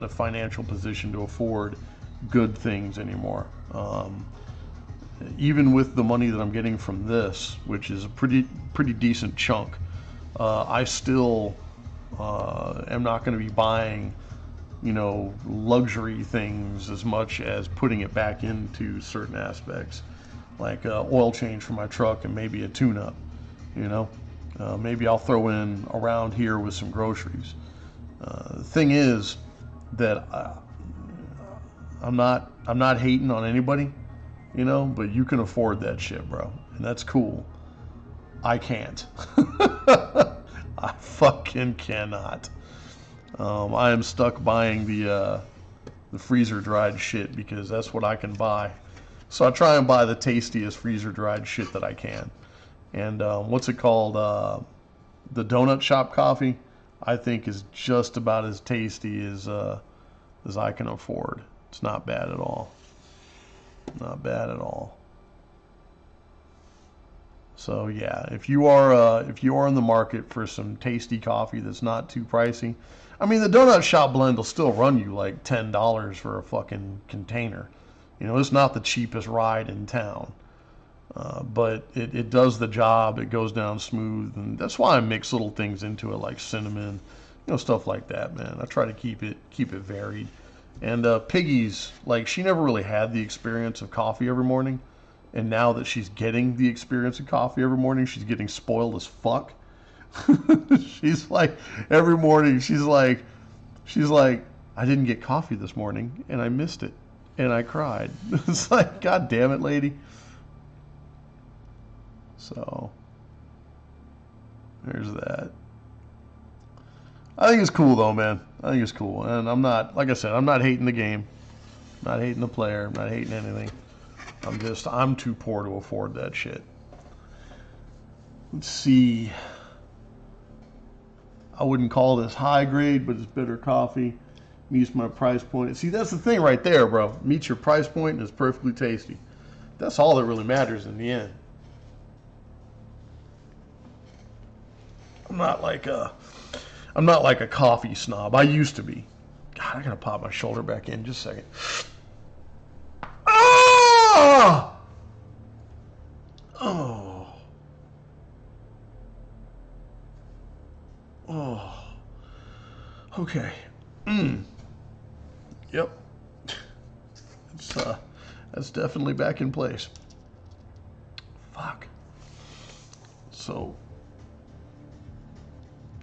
a financial position to afford good things anymore. Even with the money that I'm getting from this, which is a pretty decent chunk, I still am not going to be buying, luxury things as much as putting it back into certain aspects, like oil change for my truck and maybe a tune-up. You know, maybe I'll throw in around here with some groceries. The thing is that I'm not hating on anybody, but you can afford that shit, bro, and that's cool. I can't. I fucking cannot. I am stuck buying the freezer dried shit because that's what I can buy. So I try and buy the tastiest freezer dried shit that I can. And what's it called? The donut shop coffee, I think, is just about as tasty as I can afford. It's not bad at all. Not bad at all. So yeah, if you are in the market for some tasty coffee that's not too pricey, I mean the donut shop blend will still run you like $10 for a fucking container. It's not the cheapest ride in town, but it does the job. It goes down smooth, and that's why I mix little things into it like cinnamon, stuff like that, man. I try to keep it varied. And Piggy's, like, she never really had the experience of coffee every morning. And now that she's getting the experience of coffee every morning, she's getting spoiled as fuck. She's like, every morning, she's like, I didn't get coffee this morning, and I missed it. And I cried. It's like, God damn it, lady. So, there's that. I think it's cool though, man. I think it's cool, and I'm not, like I said, I'm not hating the game, not hating the player, I'm not hating anything. I'm too poor to afford that shit. Let's see. I wouldn't call this high grade, but it's bitter coffee. Meets my price point. See, that's the thing right there, bro. Meets your price point and it's perfectly tasty. That's all that really matters in the end. I'm not like a coffee snob. I used to be. God, I gotta pop my shoulder back in just a second. Ah! Oh. Oh. Okay. Yep. That's definitely back in place. Fuck. So.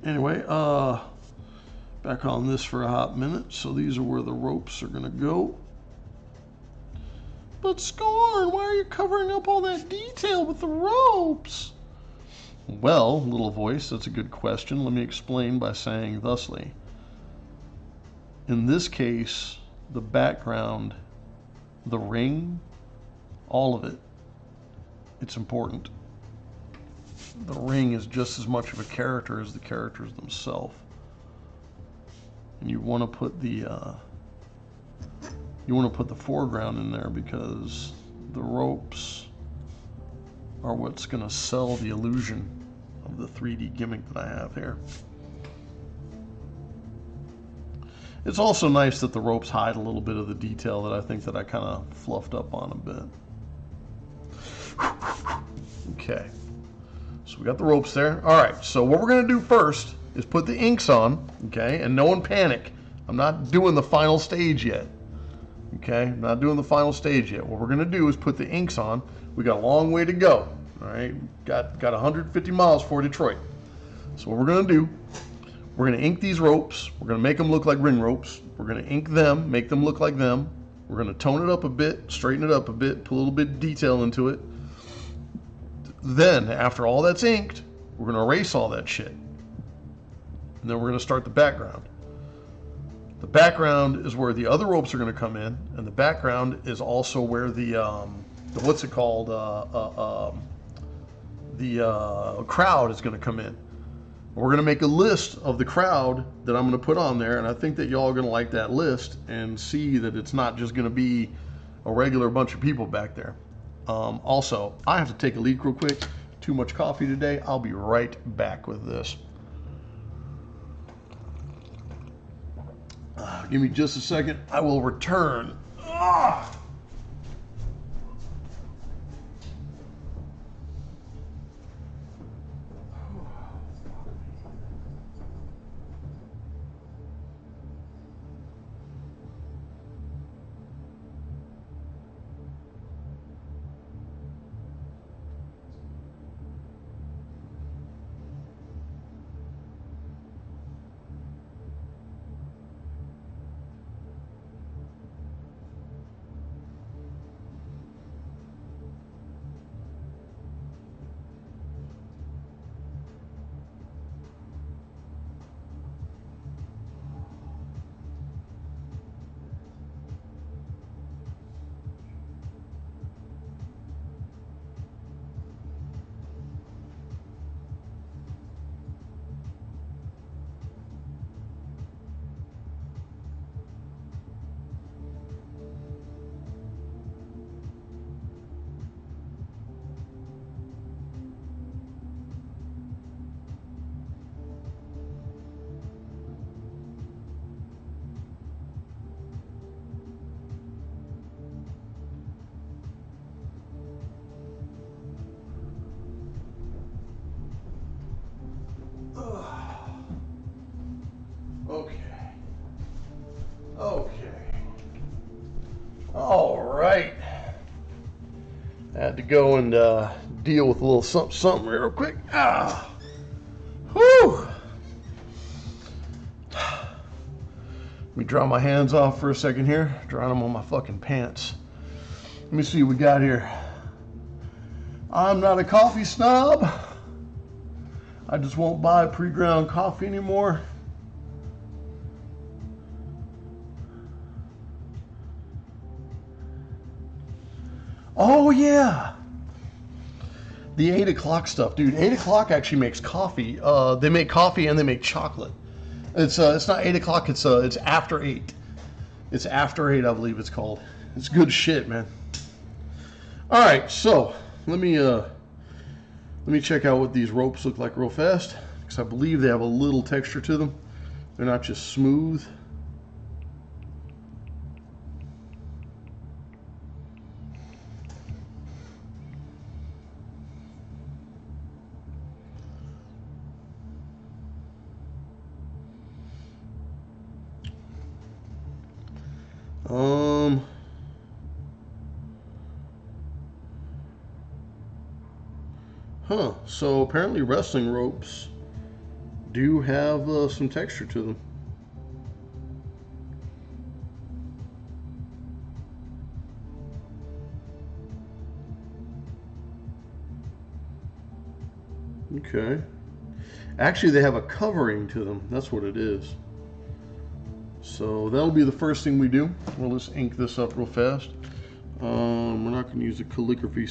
Anyway, back on this for a hot minute. So these are where the ropes are gonna go. But Scorn, why are you covering up all that detail with the ropes? Well, little voice, that's a good question. Let me explain by saying thusly. In this case, the background, the ring, all of it, it's important. The ring is just as much of a character as the characters themselves. And you want to put the foreground in there because the ropes are what's going to sell the illusion of the 3D gimmick that I have here. It's also nice that the ropes hide a little bit of the detail that I think that I kind of fluffed up on a bit. Okay. So we got the ropes there. All right, so what we're going to do first is put the inks on, okay? And no one panic. I'm not doing the final stage yet. Okay, I'm not doing the final stage yet. What we're going to do is put the inks on. We got a long way to go. All right, got 150 miles for Detroit. So what we're going to do, we're going to ink these ropes. We're going to make them look like ring ropes. We're going to ink them, make them look like them. We're going to tone it up a bit, straighten it up a bit, put a little bit of detail into it. Then, after all that's inked, we're going to erase all that shit. And then we're going to start the background. The background is where the other ropes are going to come in, and the background is also where the what's it called? The crowd is going to come in. We're going to make a list of the crowd that I'm going to put on there, and I think that y'all are going to like that list and see that it's not just going to be a regular bunch of people back there. Also, I have to take a leak real quick. Too much coffee today. I'll be right back with this. Give me just a second. I will return. Ah! Okay. Okay. All right. I had to go and deal with a little something real quick. Ah. Whew. Let me dry my hands off for a second here. Drying them on my fucking pants. Let me see what we got here. I'm not a coffee snob. I just won't buy pre-ground coffee anymore. Oh yeah, the 8 o'clock stuff, dude. 8 o'clock actually makes coffee. They make coffee and they make chocolate. It's not 8 o'clock. It's after 8. It's after 8, I believe it's called. It's good shit, man. All right, so let me check out what these ropes look like real fast, because I believe they have a little texture to them. They're not just smooth. So apparently wrestling ropes do have some texture to them. Okay. Actually, they have a covering to them. That's what it is. So that'll be the first thing we do. We'll just ink this up real fast. We're not going to use a calligraphy